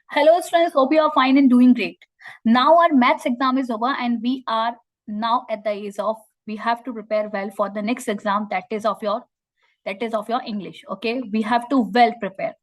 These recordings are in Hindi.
Hello, students. Hope you are fine and doing great. Now our maths exam is over, and we are now at the age of we have to prepare well for the next exam that is of your English. Okay, we have to well prepare.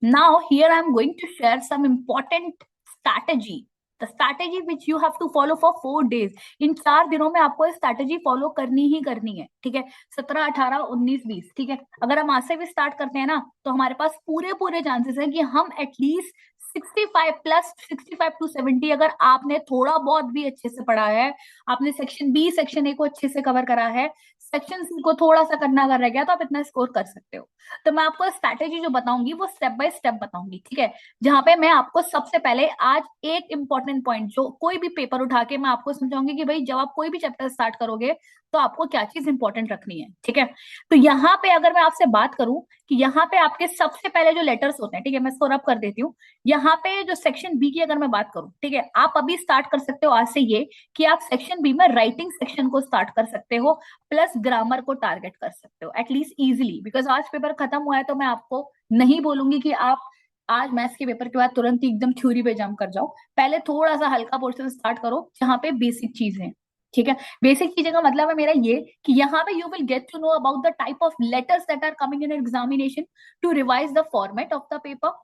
Now here I'm going to share some important strategy. The strategy which you have to follow for 4 days. इन 4 दिनों में आपको स्ट्रैटेजी फॉलो करनी ही करनी है, ठीक है। 17, 18, 19, 20, ठीक है। अगर हम आज से भी स्टार्ट करते हैं ना, तो हमारे पास पूरे पूरे चांसेस है कि हम एटलीस्ट 65 टू 70 अगर आपने थोड़ा बहुत भी अच्छे से पढ़ा है, आपने सेक्शन बी सेक्शन ए को अच्छे से कवर करा है, सेक्शन सी को थोड़ा सा करना अगर रह गया, तो आप इतना स्कोर कर सकते हो। तो मैं आपको स्ट्रैटेजी जो बताऊंगी वो स्टेप बाय स्टेप बताऊंगी, ठीक है। जहां पे मैं आपको सबसे पहले आज एक इंपॉर्टेंट पॉइंट, जो कोई भी पेपर उठा के मैं आपको समझाऊंगी कि भाई जब आप कोई भी चैप्टर स्टार्ट करोगे तो आपको क्या चीज इंपॉर्टेंट रखनी है, ठीक है। तो यहाँ पे अगर मैं आपसे बात करूं कि यहाँ पे आपके सबसे पहले जो लेटर्स होते हैं, ठीक है, मैं इसको रब कर देती हूँ। यहाँ पे जो सेक्शन बी की अगर मैं बात करूं, ठीक है, आप अभी स्टार्ट कर सकते हो आज से ये कि आप सेक्शन बी में राइटिंग सेक्शन को स्टार्ट कर सकते हो, प्लस ग्रामर को टारगेट कर सकते हो एटलीस्ट इजिली, बिकॉज आज पेपर खत्म हुआ है। तो मैं आपको नहीं बोलूंगी कि आप आज मैथ्स के पेपर के बाद तुरंत ही एकदम थ्योरी पे जंप कर जाओ। पहले थोड़ा सा हल्का पोर्शन स्टार्ट करो जहां पे बेसिक चीजें हैं, ठीक है। बेसिक चीजें का मतलब है मेरा ये कि यहाँ पे you will get to know about the type of letters that are coming in examination, to revise the format of the paper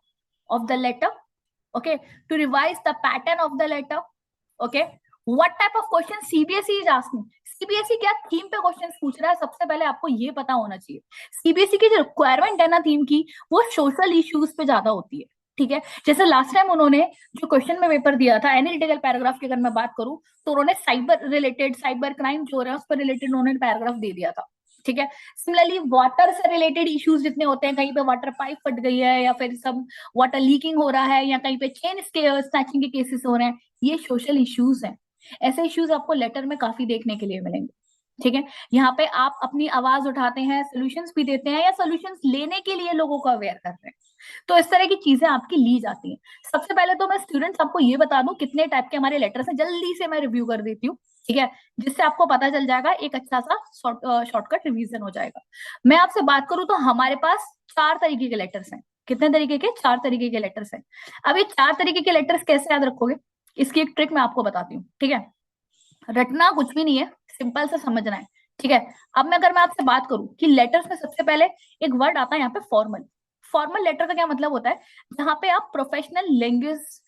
of the letter, okay, to revise the pattern of the letter, okay, what type of question CBSE is asking, CBSE क्या थीम पे क्वेश्चंस पूछ रहा है, सबसे पहले आपको ये पता होना चाहिए। सीबीएसई की जो रिक्वायरमेंट है ना थीम की, वो सोशल इश्यूज पे ज्यादा होती है, ठीक है। जैसे लास्ट टाइम उन्होंने जो क्वेश्चन में पेपर दिया था एनालिटिकल पैराग्राफ की अगर मैं बात करूं, तो उन्होंने साइबर रिलेटेड, साइबर क्राइम जो है उस पर रिलेटेड उन्होंने पैराग्राफ दे दिया था, ठीक है। सिमिलरली वाटर से रिलेटेड इश्यूज जितने होते हैं, कहीं पे वाटर पाइप फट गई है या फिर सब वाटर लीकिंग हो रहा है या कहीं पे चेन स्नैचिंग के केसेस हो रहे हैं, ये सोशल इश्यूज हैं। ऐसे इश्यूज आपको लेटर में काफी देखने के लिए मिलेंगे, ठीक है। यहाँ पे आप अपनी आवाज उठाते हैं, सोल्यूशंस भी देते हैं या सोल्यूशंस लेने के लिए लोगों को अवेयर कर रहे हैं, तो इस तरह की चीजें आपकी ली जाती हैं। सबसे पहले तो मैं स्टूडेंट्स आपको ये बता दूं कितने टाइप के हमारे लेटर्स हैं, जल्दी से मैं रिव्यू कर देती हूँ, ठीक है, जिससे आपको पता चल जाएगा, एक अच्छा सा शॉर्टकट रिवीजन हो जाएगा। मैं आपसे बात करूं तो हमारे पास 4 तरीके के लेटर्स हैं। कितने तरीके के? 4 तरीके के लेटर्स हैं। अब ये 4 तरीके के लेटर्स कैसे याद रखोगे, इसकी एक ट्रिक मैं आपको बताती हूँ, ठीक है। रटना कुछ भी नहीं है, सिंपल से समझना है, ठीक है। अब मैं अगर मैं आपसे बात करूं कि लेटर्स में सबसे पहले एक वर्ड आता है यहाँ पे फॉर्मल। फॉर्मल लेटर का क्या मतलब होता है, जहां पे आप प्रोफेशनल लैंग्वेज,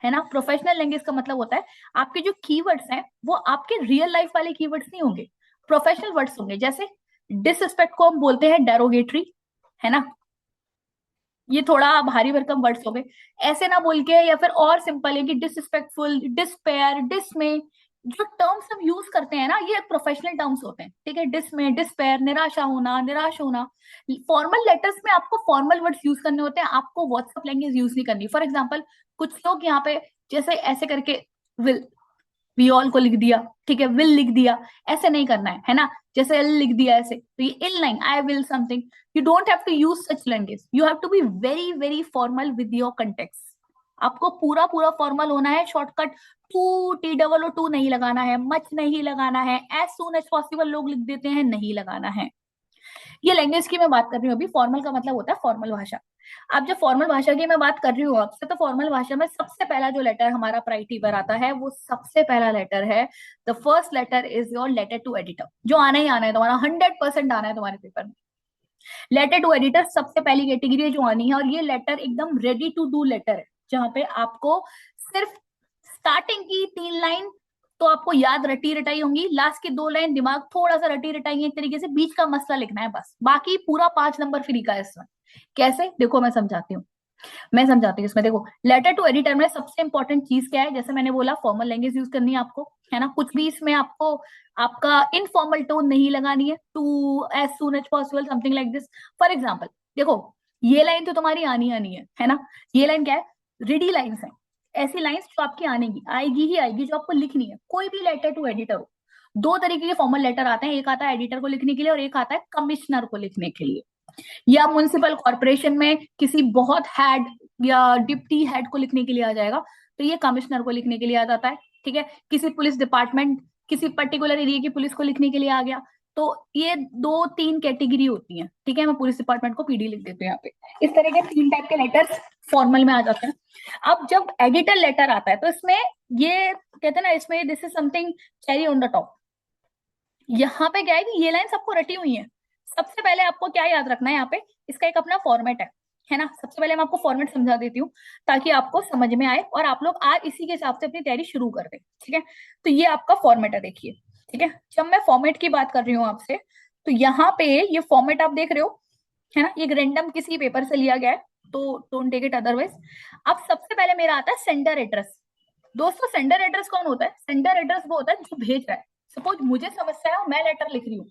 है ना, प्रोफेशनल लैंग्वेज का मतलब होता है आपके जो कीवर्ड्स हैं वो आपके रियल लाइफ वाले कीवर्ड्स नहीं होंगे, प्रोफेशनल वर्ड्स होंगे। जैसे डिसरिस्पेक्ट को हम बोलते हैं डेरोगेटरी, है ना, ये थोड़ा भारी भरकम वर्ड्स हो गए। ऐसे ना बोल के, या फिर और सिंपल है कि डिसरिस्पेक्टफुल, डिस्पेयर, डिसमे, जो टर्म्स हम यूज करते हैं ना, ये प्रोफेशनल टर्म्स होते हैं, ठीक है। डिसमे, डिस्पेयर, निराशा होना, निराश होना। फॉर्मल लेटर्स में आपको फॉर्मल वर्ड्स यूज करने होते हैं, आपको व्हाट्सएप लैंग्वेज यूज नहीं करनी। फॉर एग्जाम्पल, कुछ लोग यहाँ पे जैसे ऐसे करके विल, वी ऑल को लिख दिया, ठीक है, विल लिख दिया, ऐसे नहीं करना है ना। जैसे एल लिख दिया ऐसे, तो ये in line, I will something, you don't have to use such language, you have to be very very formal with your context. आपको पूरा पूरा फॉर्मल होना है। शॉर्टकट टू, TOO नहीं लगाना है, मच नहीं लगाना है, एज सून एज पॉसिबल लोग लिख देते हैं, नहीं लगाना है। ये लैंग्वेज की मैं बात कर रही हूँ अभी। फॉर्मल का मतलब होता है फॉर्मल भाषा। अब जब फॉर्मल भाषा की मैं बात कर रही हूँ आपसे, तो फॉर्मल भाषा में सबसे पहला जो लेटर हमारा प्रायोरिटी पर आता है, वो सबसे पहला लेटर है, the first letter is your letter to editor, जो आना ही आना है तुम्हारा, 100% आना है तुम्हारे पेपर में। लेटर टू एडिटर सबसे पहली कैटेगरी है जो आनी है, और ये लेटर एकदम रेडी टू डू लेटर है, जहां पे आपको सिर्फ स्टार्टिंग की 3 लाइन तो आपको याद रटी रटाई होंगी, लास्ट की 2 लाइन दिमाग थोड़ा सा रटी रटाई है, एक तरीके से बीच का मसला लिखना है बस, बाकी पूरा 5 नंबर फ्री का है इसमें। कैसे, देखो मैं समझाती हूँ इसमें। देखो, लेटर टू एडिटर में सबसे इंपॉर्टेंट चीज क्या है, जैसे मैंने बोला फॉर्मल लैंग्वेज यूज करनी है आपको, है ना। कुछ भी इसमें आपको आपका इनफॉर्मल टोन नहीं लगानी है, to, as soon as possible, something like this. For example, देखो, ये लाइन तो तुम्हारी आनी है ना। ये लाइन क्या है, रेडी लाइन्स है, ऐसी लाइन्स जो आपकी आएगी ही आएगी, जो आपको लिखनी है। कोई भी लेटर टू एडिटर हो, 2 तरीके के फॉर्मल लेटर आते हैं, एक आता है एडिटर को लिखने के लिए और एक आता है कमिश्नर को लिखने के लिए। या म्युनिसिपल कॉर्पोरेशन में किसी बहुत हेड या डिप्टी हेड को लिखने के लिए आ जाएगा, तो ये कमिश्नर को लिखने के लिए आ जाता है, ठीक है। किसी पुलिस डिपार्टमेंट, किसी पर्टिकुलर एरिया की पुलिस को लिखने के लिए आ गया। तो ये 2-3 कैटेगरी होती हैं, ठीक है। मैं पुलिस डिपार्टमेंट को PD लिख देती हूँ यहाँ पे। इस तरह के 3 टाइप के लेटर्स फॉर्मल में आ जाते हैं। अब जब एडिटर लेटर आता है तो इसमें ये कहते हैं ना, इसमें this is something cherry on the top. यहाँ पे क्या है कि ये लाइन सबको रटी हुई है। सबसे पहले आपको क्या याद रखना है यहाँ पे, इसका एक अपना फॉर्मेट है ना। सबसे पहले मैं आपको फॉर्मेट समझा देती हूँ ताकि आपको समझ में आए और आप लोग आज इसी के हिसाब से अपनी तैयारी शुरू कर दें, ठीक है। तो ये आपका फॉर्मेट है, देखिए, ठीक है। जब मैं फॉर्मेट की बात कर रही हूँ आपसे, तो यहाँ पे ये फॉर्मेट आप देख रहे हो, है ना, ये रैंडम किसी पेपर से लिया गया है, तो डोंट टेक इट अदरवाइज। अब सबसे पहले मेरा आता है सेंडर एड्रेस। दोस्तों सेंडर एड्रेस कौन होता है? सेंडर एड्रेस वो होता है जो भेज रहा है। सपोज मुझे समस्या है और मैं लेटर लिख रही हूँ,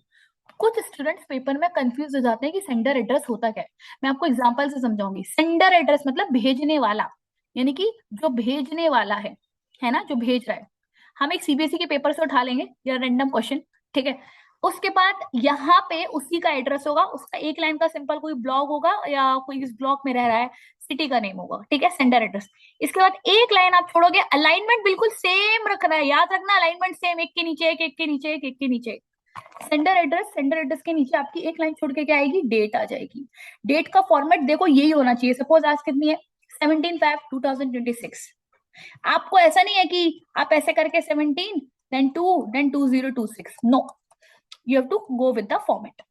कुछ स्टूडेंट्स पेपर में कंफ्यूज हो जाते हैं कि सेंडर एड्रेस होता क्या है। मैं आपको एग्जांपल से समझाऊंगी। सेंडर एड्रेस मतलब भेजने वाला, यानी कि जो भेजने वाला है ना, जो भेज रहा है। हम एक सीबीएसई के पेपर से उठा लेंगे या रैंडम क्वेश्चन, ठीक है। उसके बाद यहाँ पे उसी का एड्रेस होगा, उसका एक लाइन का सिंपल कोई ब्लॉक होगा या कोई इस ब्लॉक में रह रहा है, सिटी का नेम होगा, ठीक है, सेंडर एड्रेस। इसके बाद एक लाइन आप छोड़ोगे, अलाइनमेंट बिल्कुल सेम रखना है, याद रखना, अलाइनमेंट सेम, एक के नीचे एक, एक के नीचे एक, एक के नीचे एक। सेंडर एड्रेस के नीचे आपकी एक लाइन छोड़ के क्या आएगी? डेट आ जाएगी। डेट का फॉर्मेट देखो यही होना चाहिए। सपोज आज कितनी है? 17/5/2026। आपको ऐसा नहीं है कि आप ऐसे करके 17 then 2 then 2026, no, you have to go with the format.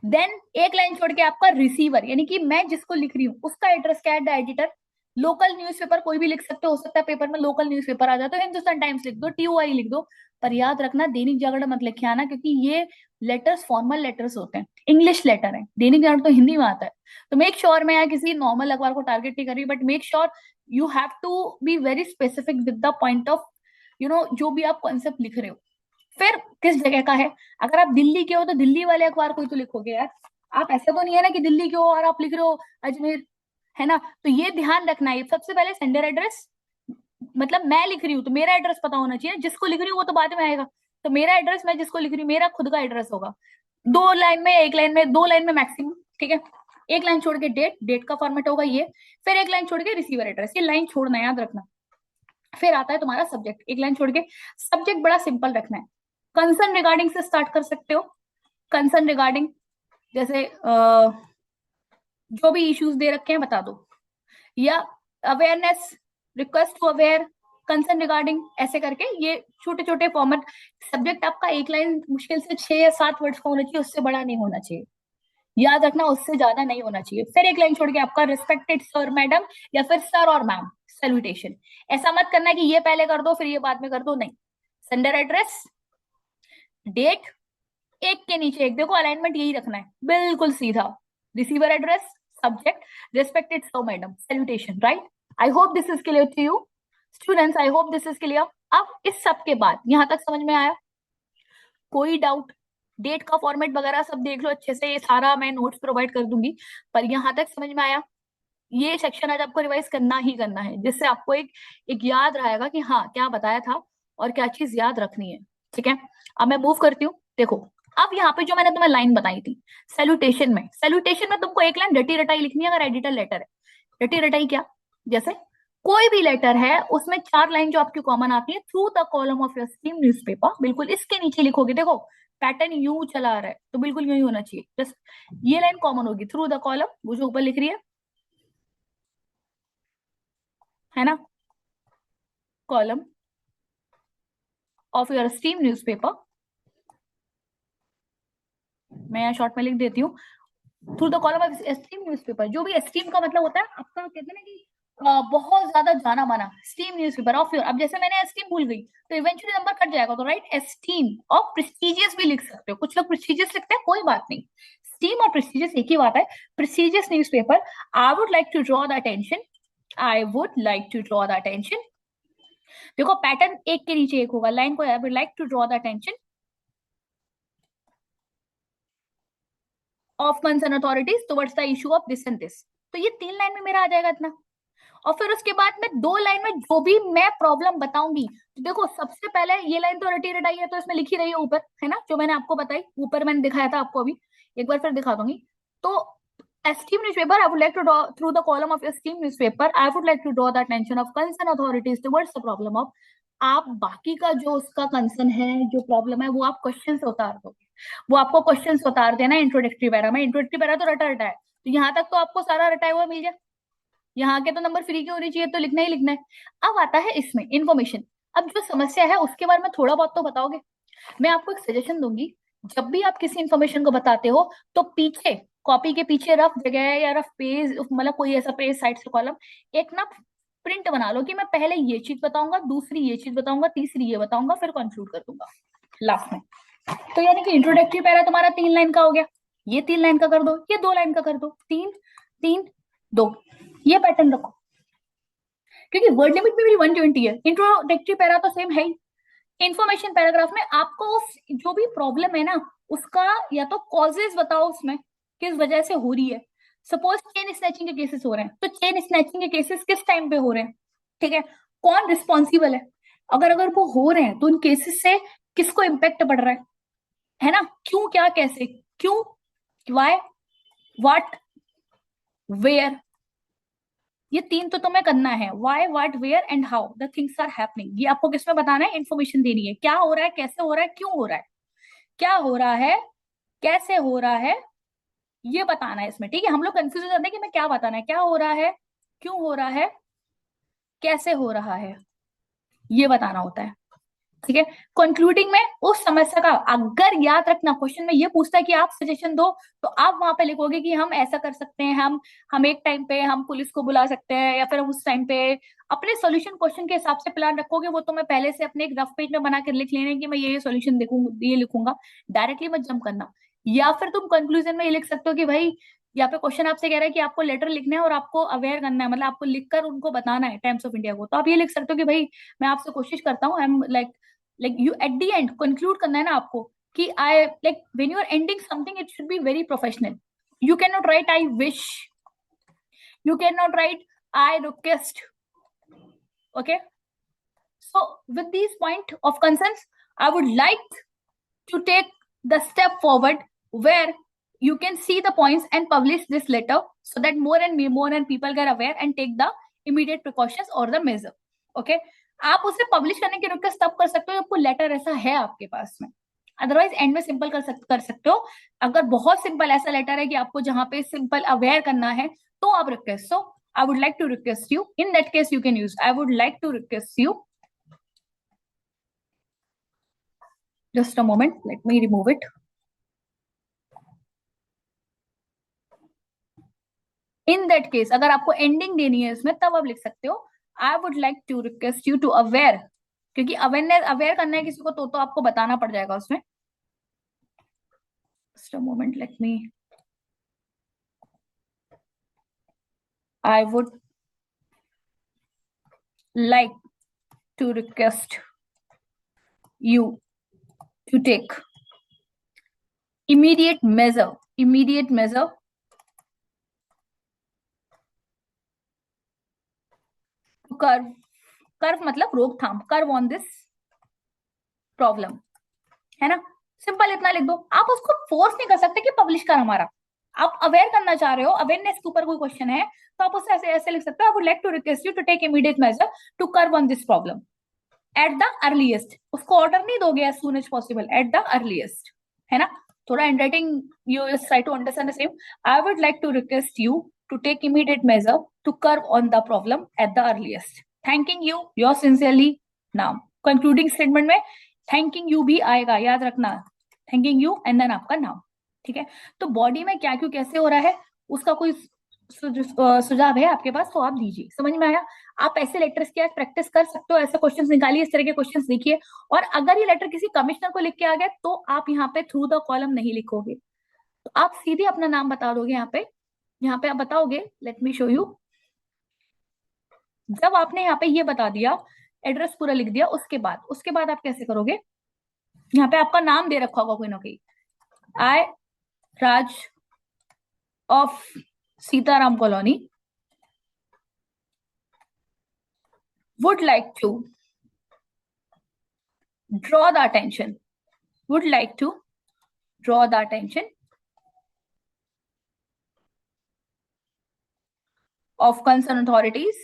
Then एक लाइन छोड़ के आपका रिसीवर, यानी कि मैं जिसको लिख रही हूँ उसका एड्रेस क्या है? The editor. लोकल न्यूज़पेपर कोई भी लिख सकते हो सकता है पेपर में लोकल न्यूज़पेपर आ जाए तो हिंदुस्तान टाइम्स लिख दो, टीओआई लिख दो। पर याद रखना दैनिक जागरण मत लिखे आना, क्योंकि ये लेटर्स फॉर्मल लेटर्स होते हैं, इंग्लिश लेटर है। दैनिक जागरण तो हिंदी में आता है। तो मेक श्योर, मैं यहाँ किसी नॉर्मल अखबार को टारगेट नहीं कर रही, but make sure you have to be very specific with the point of जो भी आप कॉन्सेप्ट लिख रहे हो। फिर किस जगह का है? अगर आप दिल्ली के हो तो दिल्ली वाले अखबार को ही तो लिखोगे यार। आप ऐसा तो नहीं है ना कि दिल्ली के हो और आप लिख रहे हो अजमेर, है ना। तो ये ध्यान रखना है। सबसे पहले सेंडर एड्रेस, मतलब मैं लिख रही हूँ तो मेरा एड्रेस पता होना चाहिए। जिसको लिख रही हूँ वो तो बाद में आएगा, तो मेरा एड्रेस, मैं जिसको लिख रही हूँ मेरा खुद का एड्रेस होगा। दो लाइन में, एक लाइन में, दो लाइन में मैक्सिमम, ठीक है। एक लाइन छोड़ के डेट, डेट का फॉर्मेट होगा ये। फिर एक लाइन छोड़ के रिसीवर एड्रेस, ये लाइन छोड़ना याद रखना। फिर आता है तुम्हारा सब्जेक्ट, एक लाइन छोड़ के। सब्जेक्ट बड़ा सिंपल रखना है। कंसर्न रिगार्डिंग से स्टार्ट कर सकते हो। कंसर्न रिगार्डिंग, जैसे जो भी इश्यूज दे रखे हैं बता दो, या awareness, request to aware, concern regarding, ऐसे करके ये छोटे छोटे फॉर्मेट। सब्जेक्ट आपका एक लाइन मुश्किल से 6 या 7 वर्ड्स का होना चाहिए, उससे बड़ा नहीं होना चाहिए, याद रखना, उससे ज्यादा नहीं होना चाहिए। फिर एक लाइन छोड़ के आपका रिस्पेक्टेड सर मैडम, या फिर सर और मैम, सैल्यूटेशन। ऐसा मत करना कि ये पहले कर दो फिर ये बाद में कर दो, नहीं। सेंडर एड्रेस, डेट, एक के नीचे एक, देखो अलाइनमेंट यही रखना है, बिल्कुल सीधा। Receiver address, subject, respected sir madam, salutation, right. I hope this is clear to you students, I hope this is clear. अब इस सब के बाद यहां तक समझ में आया? कोई डाउट? डेट का फॉर्मेट वगैरह सब देख लो अच्छे से, ये सारा मैं नोट्स प्रोवाइड कर दूंगी। पर यहां तक समझ में आया? ये सेक्शन आज आपको रिवाइज करना ही करना है, जिससे आपको एक याद रहेगा कि हाँ क्या बताया था और क्या चीज याद रखनी है, ठीक है। अब मैं मूव करती हूँ, देखो। अब यहाँ पे जो मैंने तुम्हें लाइन बताई थी सैल्यूटेशन में तुमको एक लाइन रटी रटाई लिखनी है अगर एडिटर लेटर है। रटी रटाई क्या? जैसे कोई भी लेटर है उसमें 4 लाइन जो आपकी कॉमन आती है, through the column of your stream newspaper, बिल्कुल इसके नीचे लिखोगे। देखो पैटर्न यू चला रहा है तो बिल्कुल यूं ही होना चाहिए, जस्ट ये लाइन कॉमन होगी, थ्रू द कॉलम, वो जो ऊपर लिख रही है ना, column of your stream newspaper. मैं यहाँ शॉर्ट में लिख देती हूँ, through the column of stream newspaper. जो भी स्ट्रीम का मतलब होता है आपका, कहते हैं ना कि बहुत ज्यादा जाना माना स्ट्रीम न्यूज़पेपर ऑफ योर। अब जैसे मैंने स्ट्रीम भूल गई तो इवेंचुअली नंबर कट जाएगा, तो राइट स्ट्रीम ऑफ प्रेस्टिजियस भी लिख सकते हो। कुछ लोग प्रेस्टिजियस लिखते हैं, कोई बात नहीं, स्ट्रीम और प्रेस्टिजियस एक ही बात है। Prestigious newspaper, I would like to draw the attention, I would like to draw the attention. देखो पैटर्न एक के नीचे एक होगा, लाइन को I would like to draw the attention of concern authorities towards the issue of this and this. तो ये 3 लाइन में मेरा आ जाएगा इतना। और फिर उसके बाद में 2 लाइन में जो भी मैं प्रॉब्लम बताऊंगी, तो देखो सबसे पहले ये लाइन तो रटी रटाई है तो इसमें लिखी रही है ऊपर, है ना, जो मैंने आपको बताई ऊपर मैंने दिखाया था आपको, अभी एक बार फिर दिखा दूंगी। तो esteemed newspaper, I would like to draw through the column of esteemed newspaper, I would like to draw the attention of concerned authorities towards the problem of। आप बाकी का जो उसका कंसर्न है, जो प्रॉब्लम है, वो आप क्वेश्चन से उतार दोगे, वो आपको क्वेश्चन से उतार देना इंट्रोडक्टरी पैरा में। इंट्रोडक्टरी पैरा तो रटा रटा है, तो यहाँ तक तो आपको सारा रटाया हुआ मिल जाए, यहाँ के तो नंबर फ्री के होने चाहिए, तो लिखना ही लिखना है। अब आता है इसमें इन्फॉर्मेशन। अब जो समस्या है उसके बारे में थोड़ा बहुत तो बताओगे। मैं आपको एक सजेशन दूंगी, जब भी आप किसी इंफॉर्मेशन को बताते हो तो पीछे, कॉपी के पीछे रफ जगह है या रफ पेज, मतलब कोई ऐसा पेज, साइड से कॉलम, एक ना प्रिंट बना लो कि मैं पहले ये चीज बताऊंगा, दूसरी ये चीज बताऊंगा, तीसरी ये बताऊंगा, फिर कंक्लूड कर दूंगा लास्ट में। तो यानी कि इंट्रोडक्टरी पैरा तुम्हारा 3 लाइन का हो गया, ये 3 लाइन का कर दो, ये 2 लाइन का कर दो, 3 3 2, ये पैटर्न रखो। क्योंकि वर्ड लिमिट में मेरी 120 है, इंट्रोडक्टरी पैरा तो सेम है ही। इंफॉर्मेशन पैराग्राफ में आपको उस जो भी प्रॉब्लम है ना, उसका या तो कॉजेज बताओ, उसमें किस वजह से हो रही है। सपोज चेन स्नैचिंग के केसेस हो रहे हैं, तो चेन स्नैचिंग के केसेस किस टाइम पे हो रहे हैं, ठीक है, कौन रिस्पॉन्सिबल है, अगर अगर वो हो रहे हैं तो उन केसेस से किसको इम्पेक्ट पड़ रहा है ना, क्यों, क्या, कैसे, क्यों, वाई, व्हाट, वेयर, ये 3 तो तुम्हें करना है। Why, what, where and how the things are happening, ये आपको किसमें बताना है, इन्फॉर्मेशन देनी है। क्या हो रहा है, कैसे हो रहा है, क्यों हो रहा है, क्या हो रहा है, कैसे हो रहा है, ये बताना है इसमें, ठीक है। हम लोग कंफ्यूज हो जाते हैं कि मैं क्या बताना है, क्या हो रहा है, क्यों हो रहा है, कैसे हो रहा है, ये बताना होता है, ठीक है। कंक्लूडिंग में उस समस्या का, अगर याद रखना क्वेश्चन में ये पूछता है कि आप सजेशन दो, तो आप वहां पे लिखोगे कि हम ऐसा कर सकते हैं, हम एक टाइम पे हम पुलिस को बुला सकते हैं, या फिर हम उस टाइम पे अपने सॉल्यूशन क्वेश्चन के हिसाब से प्लान रखोगे। वो तो मैं पहले से अपने एक रफ पेज में बना कर लिख लेना कि मैं ये सॉल्यूशन देखूंगा, ये लिखूंगा, डायरेक्टली मत जंप करना। या फिर तुम कंक्लूजन में ये लिख सकते हो कि भाई यहाँ पे क्वेश्चन आपसे कह रहा है कि आपको लेटर लिखना है और आपको अवेयर करना है, मतलब आपको लिखकर उनको बताना है टाइम्स ऑफ इंडिया को, तो आप ये लिख सकते हो कि भाई मैं आपसे कोशिश करता हूँ, I am like you at the end conclude करना है ना आपको, कि I like when you are ending something it should be very professional. You can not write I wish, you can not write I request, okay. So with these point of concerns, I would like to take the step forward where you can see the points and publish this letter so that more and people get aware and take the immediate precautions or the measure, okay। आप उसे पब्लिश करने की रिक्वेस्ट तब कर सकते हो जब कोई लेटर ऐसा है आपके पास में, अदरवाइज एंड में सिंपल कर सकते हो। अगर बहुत सिंपल ऐसा लेटर है कि आपको जहां पे सिंपल अवेयर करना है, तो आप request, so I would like to request you, in that case you can use I would like to request you, just a moment, let me remove it। In that case अगर आपको एंडिंग देनी है इसमें, तब आप लिख सकते हो I would like to request you to aware, क्योंकि अवेयरनेस, अवेयर करना है किसी को तो आपको बताना पड़ जाएगा उसमें। Just a moment, let me, I would like to request you to take immediate measure to curb मतलब रोकथाम, कर्व ऑन दिस प्रॉब्लम, है ना। सिंपल इतना लिख दो, आप उसको फोर्स नहीं कर सकते कि पब्लिश कर हमारा, आप अवेयर करना चाह रहे हो, अवेयरनेस के ऊपर कोई क्वेश्चन है, तो आप उससे ऐसे ऐसे लिख सकते हो, I would like to request you to take immediate measure to curb on this problem at the earliest. उसको ऑर्डर नहीं दोगे as soon as possible, at the earliest, है ना। थोड़ा handwriting you try to understand the same, I would like to request you to take immediate measure to curb on the problem at the earliest, thanking you, yours sincerely नाम। कंक्लूडिंग स्टेटमेंट में थैंकिंग यू भी आएगा, याद रखना, थैंकिंग यू एंड देन आपका नाम, ठीक है। तो बॉडी में क्या क्यों कैसे हो रहा है, उसका कोई सुझाव है आपके पास तो आप दीजिए। समझ में आया। आप ऐसे लेटर्स की आज प्रैक्टिस कर सकते हो, ऐसे क्वेश्चंस निकालिए, इस तरह के क्वेश्चंस देखिए। और अगर ये लेटर किसी कमिश्नर को लिख के आ गया, तो आप यहाँ पे थ्रू द कॉलम नहीं लिखोगे, तो आप सीधे अपना नाम बता दोगे यहाँ पे आप बताओगे, लेट मी शो यू। जब आपने यहाँ पे ये बता दिया, एड्रेस पूरा लिख दिया, उसके बाद आप कैसे करोगे, यहाँ पे आपका नाम दे रखा होगा कोई ना कोई, I Raj of Sitaram colony would like to draw the attention, would like to draw the attention of concerned authorities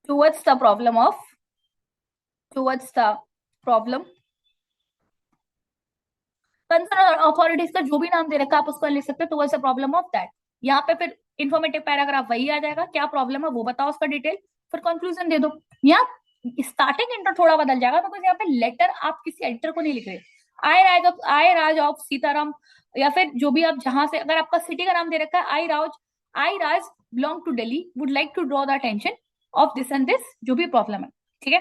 towards the problem concern authorities का जो भी नाम दे रखा है आप उसको लिख सकते हो, towards the problem of that. यहाँ पे फिर इंफॉर्मेटिव पैराग्राफ वही आ जाएगा, क्या प्रॉब्लम है वो बताओ उसका डिटेल, फिर कंक्लूजन दे दो। यहाँ स्टार्टिंग इंट्रो थोड़ा बदल जाएगा, बिकॉज यहाँ पे लेटर आप किसी एडिटर को नहीं लिख रहे। आई राज ऑफ सीताराम, या फिर जो भी आप जहां से, अगर आपका सिटी का नाम दे रखा है I Raj belong to Delhi, would like to draw the attention of this and this, जो भी प्रॉब्लम है, ठीक है।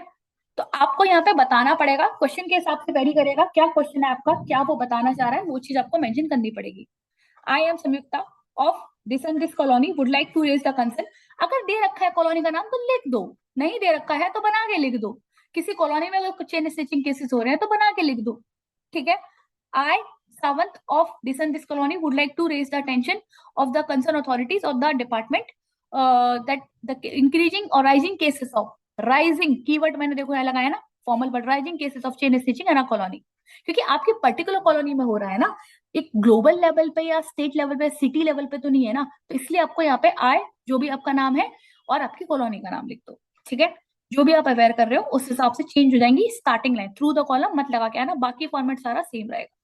तो आपको यहाँ पे बताना पड़ेगा, क्वेश्चन के हिसाब से वेरी करेगा, क्या क्वेश्चन है आपका, क्या वो बताना चाह रहा है, वो चीज आपको मेंशन करनी पड़ेगी। I am Sanyukta of this and this colony would like to raise the concern. अगर दे रखा है कॉलोनी का नाम तो लिख दो, नहीं दे रखा है तो बना के लिख दो। किसी कॉलोनी में अगर कुछ चेन स्टिचिंग केसेस हो रहे हैं तो बना के लिख दो, ठीक है। I Sawant of this and this colony would like to raise the attention of the concern authorities of the department that the increasing और rising cases of, rising keyword मैंने देखो यहाँ लगाया ना formal, but rising cases of chain stitching in a colony, क्योंकि आपकी पर्टिकुलर कॉलोनी में हो रहा है ना, एक ग्लोबल लेवल पे या स्टेट लेवल पे सिटी लेवल पे तो नहीं है ना, तो इसलिए आपको यहाँ पे आए जो भी आपका नाम है और आपकी कॉलोनी का नाम लिख दो, ठीक है। जो भी आप अवेयर कर रहे हो उस हिसाब से चेंज हो जाएंगी starting line, through the column मत लगा के आना, बाकी फॉर्मेट सारा सेम रहेगा।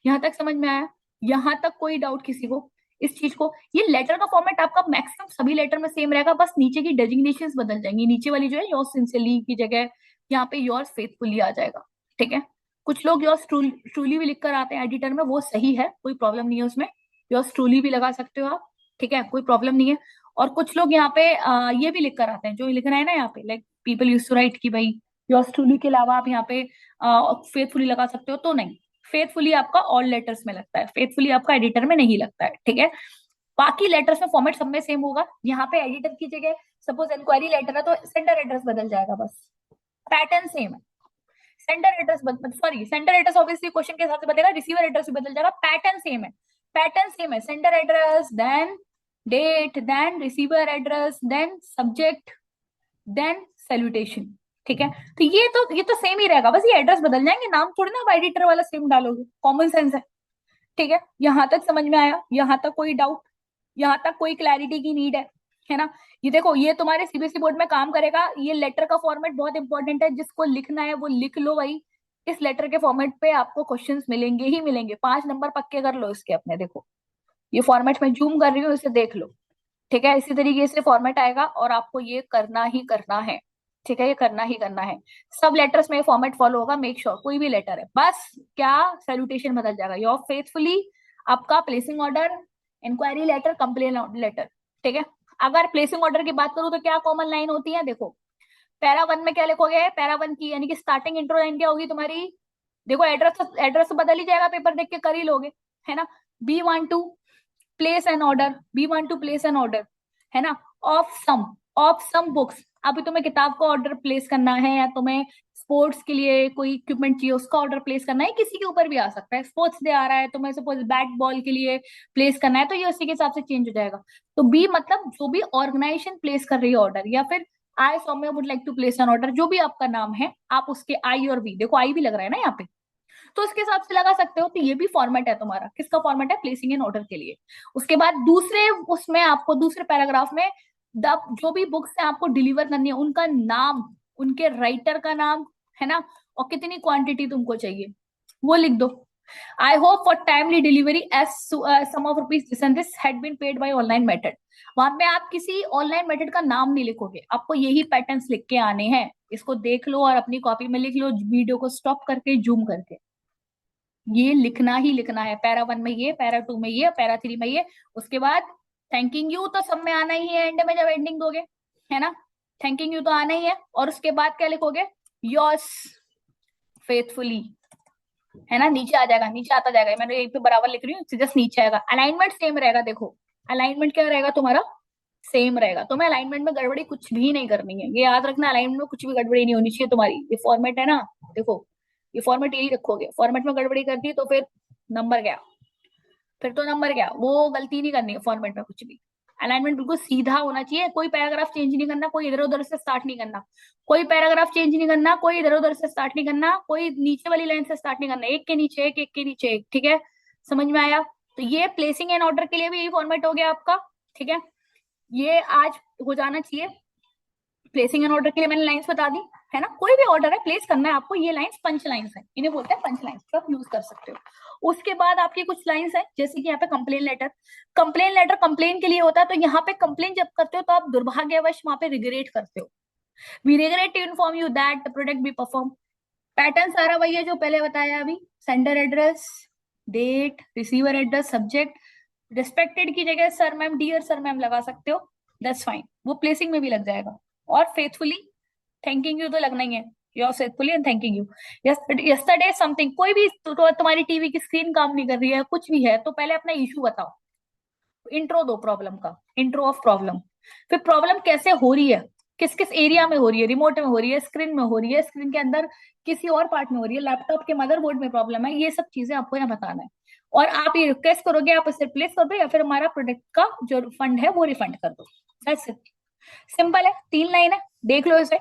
यहाँ तक समझ में आया? यहाँ तक कोई डाउट किसी को इस चीज को? ये लेटर का फॉर्मेट आपका मैक्सिमम सभी लेटर में सेम रहेगा, बस नीचे की डेजिग्नेशंस बदल जाएंगी, नीचे वाली जो है योर सिंसियरली की जगह यहाँ पे योर फेथफुली आ जाएगा, ठीक है। कुछ लोग योर्स ट्रूली भी लिखकर आते हैं एडिटर में, वो सही है, कोई प्रॉब्लम नहीं है उसमें, योर्स ट्रूली भी लगा सकते हो आप, ठीक है, कोई प्रॉब्लम नहीं है। और कुछ लोग यहाँ पे ये भी लिख कर आते हैं, जो लिख रहे हैं ना यहाँ पे, like people use to write कि भाई योर्स ट्रूली के अलावा आप यहाँ पे फेथफुली लगा सकते हो, तो नहीं, फेथफुली आपका ऑल लेटर्स में लगता है, फेथफुली आपका एडिटर में नहीं लगता है, ठीक है। बाकी लेटर्स में फॉर्मेट सब में सेम होगा, यहाँ पे एडिटर की जगह सपोज इंक्वायरी लेटर है तो सेंडर एड्रेस बदल जाएगा, बस पैटर्न सेम है। Sender address sorry sender address obviously question के हिसाब से बदलेगा, रिसीवर एड्रेस भी बदल जाएगा, पैटर्न सेम है, पैटर्न सेम है, sender address then date then receiver address then subject then salutation, ठीक है। तो ये तो सेम ही रहेगा, बस ये एड्रेस बदल जाएंगे, नाम थोड़ी ना आप एडिटर वाला सेम डालोगे, कॉमन सेंस है, ठीक है। यहां तक समझ में आया? यहां तक कोई डाउट? यहाँ तक कोई क्लैरिटी की नीड है ना? ये देखो, ये तुम्हारे सीबीएसई बोर्ड में काम करेगा, ये लेटर का फॉर्मेट बहुत इंपॉर्टेंट है, जिसको लिखना है वो लिख लो भाई, इस लेटर के फॉर्मेट पे आपको क्वेश्चंस मिलेंगे ही मिलेंगे, 5 नंबर पक्के कर लो इसके अपने। देखो ये फॉर्मेट में जूम कर रही हूँ, इसे देख लो, ठीक है, इसी तरीके से फॉर्मेट आएगा और आपको ये करना ही करना है, ठीक है, ये करना ही करना है। सब लेटर्स में फॉर्मेट फॉलो होगा, मेक श्योर कोई भी लेटर है, बस क्या सैल्यूटेशन बदल जाएगा, योर फेथफुली, आपका placing order, inquiry letter, complain letter, ठीक है। अगर प्लेसिंग ऑर्डर की बात करूं तो क्या कॉमन लाइन होती है, देखो पैरा वन में क्या लिखोगे, पैरा वन की यानी कि स्टार्टिंग इंट्रो लाइन क्या होगी तुम्हारी, देखो एड्रेस तो बदल ही जाएगा, पेपर देख के कर ही लोगे, है ना। We want to place an order, we want to place an order, है ना, ऑफ सम बुक्स, अभी तुम्हें किताब का ऑर्डर प्लेस करना है, या तुम्हें स्पोर्ट्स के लिए कोई इक्विपमेंट चाहिए उसका ऑर्डर प्लेस करना है, किसी के ऊपर भी आ सकता है, स्पोर्ट्स डे आ रहा है तुम्हें सपोज बैट बॉल के लिए प्लेस करना है, तो ये उसी के हिसाब से चेंज हो जाएगा। तो बी मतलब जो भी ऑर्गेनाइजेशन प्लेस कर रही है ऑर्डर, या फिर I Saumya would like to place an order, जो भी आपका नाम है, आप उसके आई और बी, देखो आई भी लग रहा है ना यहाँ पे, तो उसके हिसाब से लगा सकते हो। तो ये भी फॉर्मेट है तुम्हारा, किसका फॉर्मेट है, प्लेसिंग इन ऑर्डर के लिए। उसके बाद दूसरे उसमें आपको दूसरे पैराग्राफ में द जो भी बुक्स है आपको डिलीवर करनी है, उनका नाम, उनके राइटर का नाम, है ना, और कितनी क्वांटिटी तुमको चाहिए वो लिख दो। I hope for timely delivery as sum of rupees this and this had been paid by online method. वहां पे आप किसी ऑनलाइन मेथड का नाम नहीं लिखोगे, आपको यही पैटर्न्स लिख के आने हैं, इसको देख लो और अपनी कॉपी में लिख लो, वीडियो को स्टॉप करके जूम करके, ये लिखना ही लिखना है, पैरा वन में ये, पैरा टू में ये, पैरा थ्री में ये। उसके बाद थैंकिंग यू तो सब में आना ही है, एंड में जब एंडिंग दोगे, है ना, थैंकिंग यू तो आना ही है। और उसके बाद क्या लिखोगे, योर्स फेथफुली, है ना, नीचे आ जाएगा, नीचे आता जाएगा, मैंने एक पे बराबर लिख रही हूँ, जस्ट नीचे आएगा। अलाइनमेंट सेम रहेगा, देखो अलाइनमेंट क्या रहेगा तुम्हारा, सेम रहेगा, तुम्हें अलाइनमेंट में गड़बड़ी कुछ भी नहीं करनी है, ये याद रखना, अलाइनमेंट में कुछ भी गड़बड़ी नहीं होनी चाहिए तुम्हारी। ये फॉर्मेट है ना, देखो ये फॉर्मेट यही रखोगे, फॉर्मेट में गड़बड़ी कर दी तो फिर नंबर गया, फिर तो नंबर गया, वो गलती नहीं करनी है फॉर्मेट में कुछ भी। अलाइनमेंट बिल्कुल सीधा होना चाहिए, कोई पैराग्राफ चेंज नहीं करना, कोई इधर उधर से स्टार्ट नहीं करना, कोई पैराग्राफ चेंज नहीं करना, कोई इधर उधर से स्टार्ट नहीं करना, कोई नीचे वाली लाइन से स्टार्ट नहीं करना, एक के नीचे एक, एक के नीचे एक, ठीक है, समझ में आया? तो ये प्लेसिंग एंड ऑर्डर के लिए भी यही फॉर्मेट हो गया आपका, ठीक है, ये आज हो जाना चाहिए। प्लेसिंग एंड ऑर्डर के लिए मैंने लाइंस बता दी, है ना, कोई भी ऑर्डर है प्लेस करना है आपको, ये लाइंस पंच लाइंस है, इन्हें बोलते हैं पंच लाइंस, तो आप यूज कर सकते हो। उसके बाद आपकी कुछ लाइंस है, जैसे कि यहाँ पे complain letter. Complain letter complain के लिए होता है, तो यहाँ पे कंप्लेन जब करते हो तो आप दुर्भाग्यवश वहां पे रिग्रेट करते हो। We regret to inform you that the product be perform. Pattern सारा वही है जो पहले बताया अभी, sender address, date, receiver address, subject. Respected की जगह sir ma'am, dear sir ma'am लगा सकते हो, दैट्स फाइन, वो प्लेसिंग में भी लग जाएगा। और फेथफुली थैंकिंग यू तो लगना ही है, your faithfully and thanking you. Yesterday something, कोई भी तुम्हारी टीवी की स्क्रीन काम नहीं कर रही है, कुछ भी है, तो पहले अपना इशू बताओ, इंट्रो दो प्रॉब्लम का, इंट्रो ऑफ प्रॉब्लम। फिर प्रॉब्लम कैसे हो रही है, किस किस एरिया में हो रही है, रिमोट में हो रही है, स्क्रीन में हो रही है, स्क्रीन के अंदर किसी और पार्ट में हो रही है, लैपटॉप के मदरबोर्ड में प्रॉब्लम है, ये सब चीजें आपको यहाँ बताना है। और आप ये रिक्वेस्ट करोगे, आप इसे रिप्लेस कर दो या फिर हमारा प्रोडक्ट का जो फंड है वो रिफंड कर दो। दैट्स इट, सिंपल है, 3 लाइन है, देख लो इसे।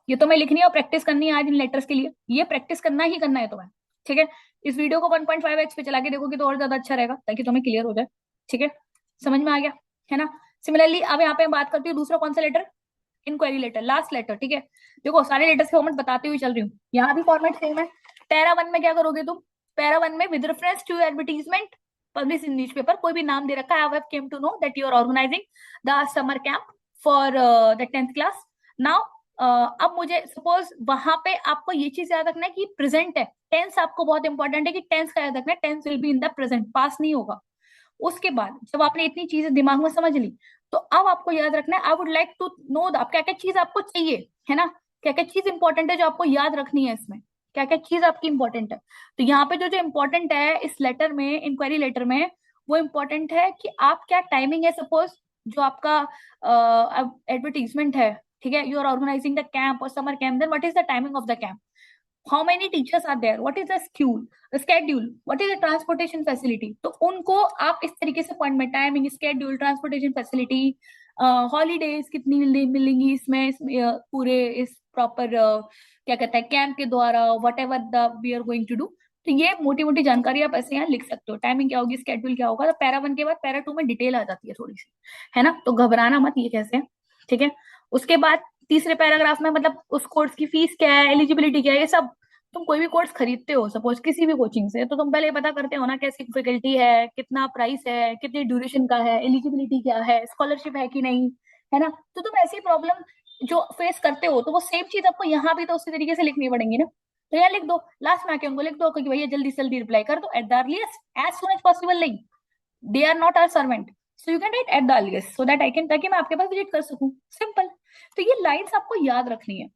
ये तो मैं लिखनी है और प्रैक्टिस करनी है आज इन लेटर्स के लिए, ये प्रैक्टिस करना ही करना है तुम्हें, ठीक है। इस वीडियो को 1.5x पे चला के देखोगे तो और ज्यादा अच्छा रहेगा, ताकि तुम्हें क्लियर हो जाए, ठीक है, समझ में आ गया, है ना। सिमिलरली अब यहाँ पे बात करती हूँ दूसरा कौन सा letter, inquiry letter, last letter, ठीक है। देखो सारे लेटर्स के फॉर्मेट बताते हुए चल रही हूँ, यहाँ भी फॉर्मेट सेम है। पैरा 1 में क्या करोगे तुम, पैरा 1 में with reference to advertisement publish in newspaper, कोई भी नाम दे रखा है, I have came to know that you are organising the summer camp for the 10th class. Now अब मुझे सपोज वहां पे आपको ये चीज याद रखना है कि प्रेजेंट है, टेंस आपको बहुत इंपॉर्टेंट है कि टेंस का याद रखना है, tense will be in the present, past नहीं होगा। उसके बाद जब आपने इतनी चीजें दिमाग में समझ ली, तो अब आपको याद रखना है, I would like to know the क्या क्या चीज आपको चाहिए, है ना, क्या क्या चीज इंपॉर्टेंट है जो आपको याद रखनी है इसमें, क्या क्या चीज आपकी इंपॉर्टेंट है। तो यहाँ पे जो जो इंपॉर्टेंट है इस लेटर में, इंक्वायरी लेटर में, वो इंपॉर्टेंट है कि आप क्या टाइमिंग है, सपोज जो आपका एडवर्टीजमेंट है, ठीक है, you are organising the camp और summer camp, then what is the timing of the camp, how many teachers are there, what is the schedule, what is the transportation facility। तो उनको आप इस तरीके से पॉइंट में, timing, schedule, transportation facility, holidays कितनी मिलेंगी इसमें, पूरे इस प्रॉपर क्या कहता है कैंप के द्वारा, whatever the we are going to do. तो ये मोटी मोटी जानकारी आप ऐसे यहाँ लिख सकते हो, टाइमिंग क्या होगी, स्केड्यूल क्या होगा। तो पैरा 1 के बाद पैरा 2 में डिटेल आ जाती है थोड़ी सी, है ना, तो घबराना मत, ये कैसे है, ठीक है। उसके बाद तीसरे पैराग्राफ में मतलब उस कोर्स की फीस क्या है, एलिजिबिलिटी क्या है, ये सब। तुम कोई भी कोर्स खरीदते हो सपोज किसी भी कोचिंग से, तो तुम पहले पता करते हो ना कैसी फैकल्टी है, कितना प्राइस है, कितनी ड्यूरेशन का है, एलिजिबिलिटी क्या है, स्कॉलरशिप है कि नहीं, है ना। तो तुम ऐसी प्रॉब्लम जो फेस करते हो, तो वो सेम चीज आपको यहाँ भी तो उसी तरीके से लिखनी पड़ेगी ना। तो यहाँ लिख दो, लास्ट में आके उनको लिख दो कि भैया जल्दी से जल्दी रिप्लाई कर दो, at the earliest, as soon as possible नहीं, they are not our servant, so you can write at the earliest so that I can, ताकि मैं आपके पास विजिट कर सकूं, सिंपल। तो ये लाइंस आपको याद रखनी है।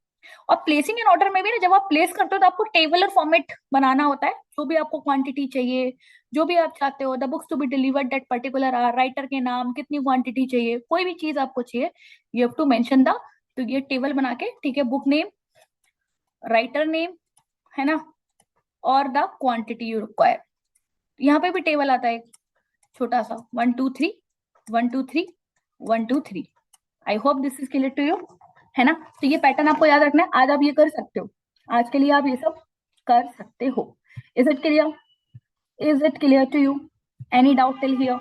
और प्लेसिंग इन ऑर्डर में भी ना, जब आप प्लेस करते हो तो आपको टेबलर फॉर्मेट बनाना होता है, जो भी आपको क्वांटिटी चाहिए, जो भी आप चाहते हो, the books to be delivered that particular are, writer के नाम, कितनी क्वांटिटी चाहिए, कोई भी चीज आपको चाहिए, you have to mention the, तो ये टेबल बना के, ठीक है, बुक नेम, राइटर नेम, है ना, और द क्वांटिटी यू रिक्वायर। यहाँ पे भी टेबल आता है एक छोटा सा, 1 2 3 1 2 3 1 2 3। I hope this is clear to you, है ना। तो ये पैटर्न आपको याद रखना है, आज आप ये कर सकते हो, आज के लिए आप ये सब कर सकते हो। Is it clear, is it clear to you, any doubt till here?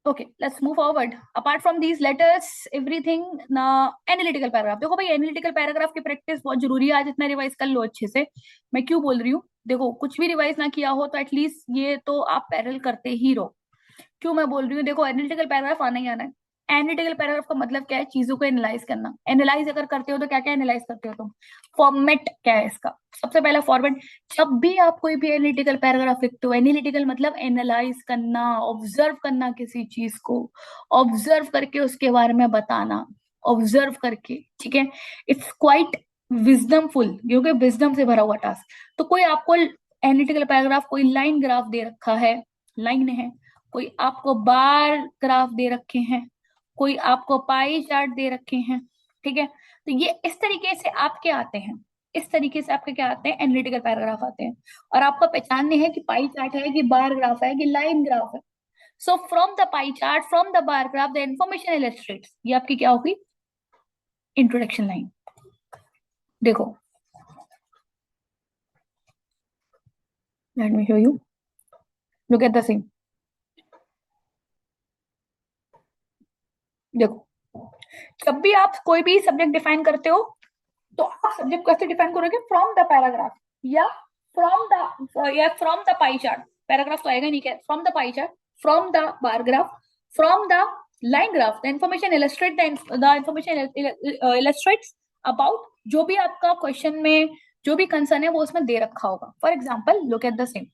Okay, let's move forward. Apart from these letters everything ना, एनालिटिकल पैराग्राफ, देखो भाई एनालिटिकल पैराग्राफ की प्रैक्टिस बहुत जरूरी है, आज इतना रिवाइज कर लो अच्छे से। मैं क्यों बोल रही हूँ, देखो कुछ भी रिवाइज ना किया हो तो एटलीस्ट ये तो आप पैरल करते ही रहो। क्यों मैं बोल रही हूँ, देखो एनालिटिकल पैराग्राफ आना ही आना है। एनालिटिकल पैराग्राफ का मतलब क्या है, चीजों को एनालाइज करना। एनालाइज अगर करते हो तो क्या क्या एनालाइज करते हो तुम, फॉर्मेट क्या है इसका, सबसे पहला फॉर्मेट। जब भी आप कोई भी एनालिटिकल पैराग्राफ लिखते हो, एनालिटिकल मतलब एनालाइज करना, ऑब्जर्व करना किसी चीज को, ऑब्जर्व करके उसके बारे में बताना, ऑब्जर्व करके, ठीक है। इट्स क्वाइट विजडमफुल, क्योंकि विजडम से भरा हुआ टास्क। तो कोई आपको एनालिटिकल पैराग्राफ, कोई लाइन ग्राफ दे रखा है, लाइन है, कोई आपको बार ग्राफ दे रखे हैं, कोई आपको पाई चार्ट दे रखे हैं, ठीक है। तो ये इस तरीके से आपके आते हैं, इस तरीके से आपके क्या आते हैं, एनालिटिकल पैराग्राफ आते हैं। और आपको पहचानने हैं कि पाई चार्ट है कि बार ग्राफ है कि लाइन ग्राफ है। So from the pie chart, from the bar graph, the information illustrates, ये आपकी क्या होगी, इंट्रोडक्शन लाइन। देखो, let me show you, look at the same. देखो, जब भी आप कोई भी सब्जेक्ट डिफाइन करते हो तो आप सब्जेक्ट कैसे डिफाइन करोगे, फ्रॉम द पैराग्राफ या from the pie chart. Paragraph तो आएगा नहीं, क्या, from the pie chart, from the bar graph, from the line graph, the information illustrate the information illustrates about जो भी आपका क्वेश्चन में जो भी कंसर्न है वो उसमें दे रखा होगा। For example look at the same,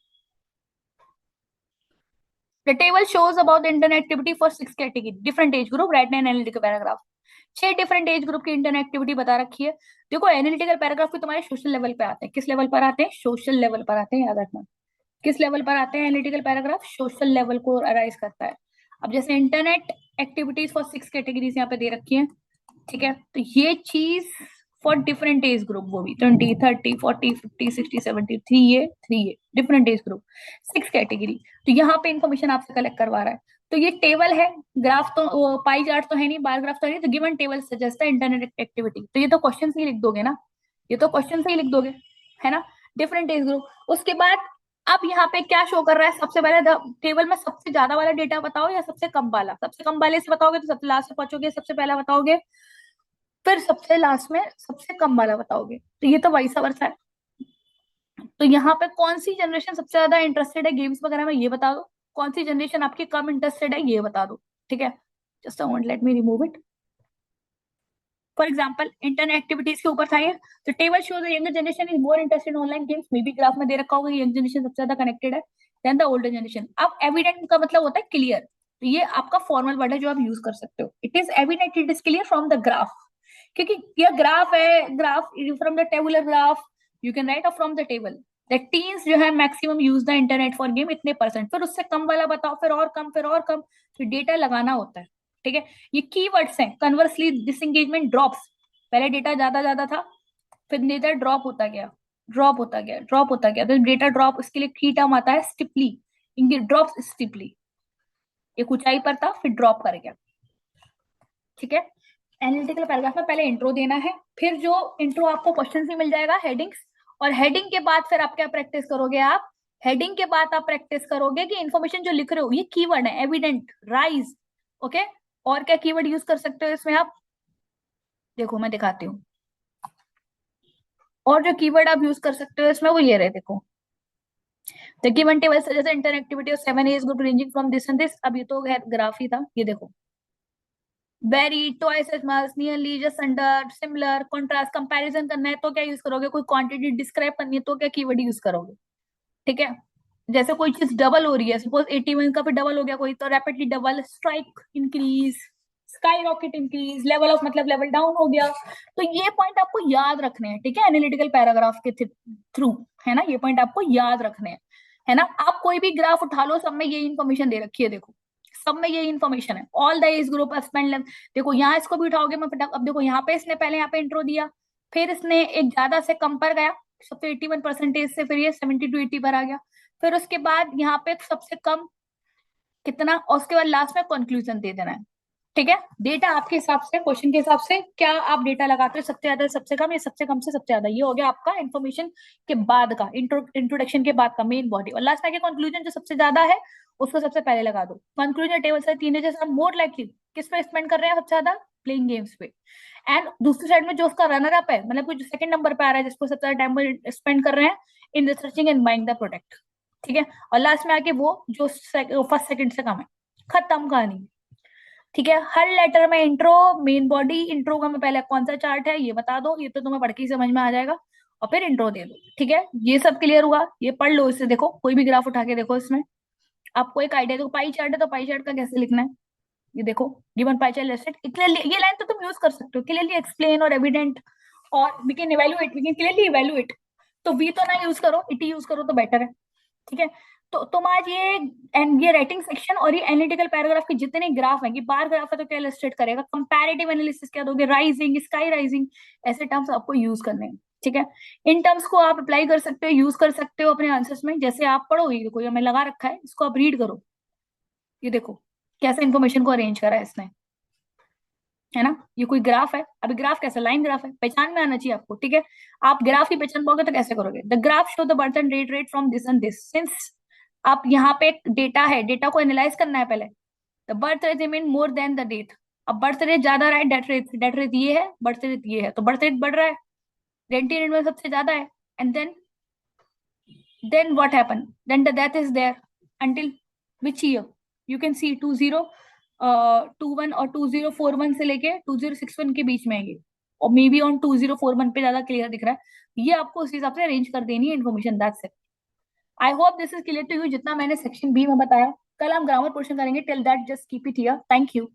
the table shows about the internet activity for 6 category different age group, right an analytical paragraph. 6 different age group की इंटरनेट एक्टिविटी बता रखी है। देखो एनालिटिकल पैराग्राफ भी तुम्हारे सोशल लेवल पे आते हैं। किस लेवल पर आते हैं? सोशल लेवल पर आते हैं, याद रखना। किस लेवल पर आते हैं एनालिटिकल पैराग्राफ? सोशल लेवल को अराइज करता है। अब जैसे इंटरनेट एक्टिविटीज फॉर 6 कैटेगरीज यहाँ पे दे रखी है, ठीक है, तो ये चीज फॉर डिफरेंट एज ग्रुप, वो भी 20, 30, 40, 50, 60, 70, 3 a different age group, 6 category. तो यहाँ पे इंफॉर्मेशन आपसे कलेक्ट करवा रहा है। तो ये टेबल है, ग्राफ तो पाई चार्ट तो है नहीं, बार ग्राफ तो है नहीं, तो गिवन टेबल सजेस्ट है इंटरनेट एक्टिविटी। तो ये तो क्वेश्चन से ही लिख दोगे ना, ये तो क्वेश्चन से ही लिख दोगे, है ना, डिफरेंट एज ग्रुप। उसके बाद अब यहाँ पे क्या शो कर रहा है, सबसे पहले टेबल में सबसे ज्यादा वाला डेटा बताओ या सबसे कम वाला। सबसे कम वाले से बताओगे तो सबसे लास्ट से पहुंचोगे, सबसे पहला बताओगे फिर सबसे लास्ट में सबसे कम वाला बताओगे। तो ये तो वैसा वर्षा है। तो यहाँ पे कौन सी जनरेशन सबसे ज्यादा इंटरेस्टेड है गेम्स वगैरह में, ये बता दो। कौन सी जनरेशन आपकी कम इंटरेस्टेड है, ये बता दो। ठीक है, just a moment, let me remove it. For example internet activities के ऊपर था ये। तो table show the younger generation is more interested in online games, may be graph में दे रखा होगा यंग जनरेशन सबसे ज्यादा कनेक्टेड है देन द ओल्डर जनरेशन। अब एविडेंट का मतलब होता है क्लियर। तो ये आपका फॉर्मल वर्ड है जो आप यूज कर सकते हो। It is evident, it is clear from the graph, क्योंकि ये ग्राफ है, graph from the tabular graph you can write, और from the table that teens जो है maximum use the internet for game इतने परसेंट, फिर उससे कम वाला बताओ, फिर और कम, फिर और कम। फिर डेटा लगाना होता है, ठीक है। ये कीवर्ड्स हैं। कन्वर्सली डिसएंगेजमेंट ड्रॉप्स, पहले डेटा ज्यादा ज्यादा था, फिर डेटा ड्रॉप होता गया, ड्रॉप होता गया, ड्रॉप होता गया। तो डेटा ड्रॉप, इसके लिए की टर्म आता है स्टिपली, इनके ड्रॉप स्टिपली। एक ऊंचाई पर था फिर ड्रॉप कर गया, ठीक है। एनालिटिकल पैराग्राफ में पहले इंट्रो देना है, फिर जो इंट्रो आपको क्वेश्चन से मिल जाएगा हेडिंग्स, और हेडिंग के बाद फिर आप क्या प्रैक्टिस करोगे, आप हेडिंग के बाद आप प्रैक्टिस करोगे कि इन्फॉर्मेशन जो लिख रहे हो ये कीवर्ड है, एविडेंट, राइज, ओके। और क्या कीवर्ड यूज कर सकते हो इसमें आप, देखो मैं दिखाती हूँ। और जो कीवर्ड आप यूज कर सकते हो इसमें वो ये रहे, देखो। The given table suggest interactivity of 7 age group ranging from this and this. अब ये तो ग्राफ ही था, ये देखो। Very, twice as much, nearly, just under, similar, contrast, comparison करना है तो क्या यूज करोगे, कोई क्वांटिटी डिस्क्राइब करनी है तो क्या कीवर्ड यूज करोगे, ठीक है। जैसे कोई चीज डबल हो रही है, सपोज 81 का फिर डबल हो गया कोई, तो rapidly double, strike increase, sky rocket increase, level of मतलब लेवल डाउन हो गया। तो ये पॉइंट आपको याद रखने हैं, ठीक है, एनालिटिकल पैराग्राफ के थ्रू, है ना, ये पॉइंट आपको याद रखने हैं, है ना। आप कोई भी ग्राफ उठा लो, सब में ये इन्फॉर्मेशन दे रखी है, देखो सब में ये इन्फॉर्मेशन है। All the age group spend length, देखो यहाँ इसको भी उठाओगे मैं फटाक, अब देखो यहाँ पे इसने पहले यहाँ पे इंट्रो दिया, फिर इसने एक ज्यादा से कम पर गया, सबसे 81% से फिर ये 70 to 80 पर आ गया, फिर उसके बाद यहाँ पे सबसे कम कितना, और उसके बाद लास्ट में कंक्लूजन दे देना है, ठीक है। डेटा आपके हिसाब से, क्वेश्चन के हिसाब से क्या आप डेटा लगाते हो, सबसे ज्यादा सबसे कम, या सबसे कम से सबसे ज्यादा। ये हो गया आपका इन्फॉर्मेशन के बाद का, इंट्रोडक्शन के बाद का मेन बॉडी, और लास्ट में आके कंक्लूजन जो सबसे ज्यादा है उसको सबसे पहले लगा दो। कंक्लूजन टेबल से तीन जैसे मोर लाइकली किस पे स्पेंड कर रहे हैं सबसे ज्यादा, प्लेइंग गेम्स पे। एंड दूसरी साइड में जो उसका रनर अप है, मतलब कोई जो सेकंड नंबर पे आ रहा है जिसको सबसे ज्यादा टाइम स्पेंड कर रहे हैं in researching and buying the product, ठीक है। और लास्ट में आके वो जो फर्स्ट सेकंड से कम है, खत्म कहानी, ठीक है। हर लेटर में इंट्रो, मेन बॉडी, इंट्रो का मैं पहले कौन सा चार्ट है ये बता दो, ये तो तुम्हें पढ़ के ही समझ में आ जाएगा, और फिर इंट्रो दे दो, ठीक है। ये सब क्लियर हुआ, ये पढ़ लो, इससे देखो कोई भी ग्राफ उठा के देखो, इसमें आपको एक आइडिया, देखो पाई चार्ट है तो पाई चार्ट का कैसे लिखना है, ये देखो। गिवन पाई चार्ट लिस्टेड, ये लाइन तो तुम यूज कर सकते हो, क्लियरली एक्सप्लेन और एविडेंट, और we can evaluate, we can clearly evaluate. तो वी तो ना यूज करो, इट यूज करो तो बेटर है, ठीक है। तो तुम आज ये राइटिंग सेक्शन और ये एनालिटिकल पैराग्राफ के जितने ग्राफ हैं, ये बार ग्राफ है तो क्या इलस्ट्रेट करेगा, कंपैरेटिव एनालिसिस क्या दोगे, राइजिंग, स्काई राइजिंग, ऐसे टर्म्स आपको यूज करने हैं, ठीक है। इन टर्म्स को आप अप्लाई कर सकते हो, यूज कर सकते हो अपने आंसर्स में। जैसे आप पढ़ोगे, देखो ये मैं लगा रखा है, इसको आप रीड करो, ये देखो कैसे इन्फॉर्मेशन को अरेंज करा है इसने, है ना। ये कोई ग्राफ है, अभी ग्राफ कैसे, लाइन ग्राफ है, पहचान में आना चाहिए आपको, ठीक है। आप ग्राफ ही पहचान पाओगे तो कैसे करोगे, the graph show the birth and rate from this and this, since आप यहाँ पे डेटा है, डेटा को एनालाइज करना है पहले। The birth rate remain more than the date, अब बर्थ रेट ज्यादा रहा है, डेथ रेट ये है, बर्थ रेट ये है, तो बर्थ रेट बढ़ रहा है, रेंटी रेट में सबसे ज्यादा है, and then what happened, then the death is there until which year? You can see 2021 और 2041 से लेके 2061 के बीच में है ये, और मे बी ऑन 2041 पे ज्यादा क्लियर दिख रहा है। ये आपको उस हिसाब से अरेंज कर देनी है information, that's it. I hope this is clear to you, जितना मैंने सेक्शन बी में बताया। कल हम ग्रामर पोर्शन करेंगे, till that just keep it here, thank you.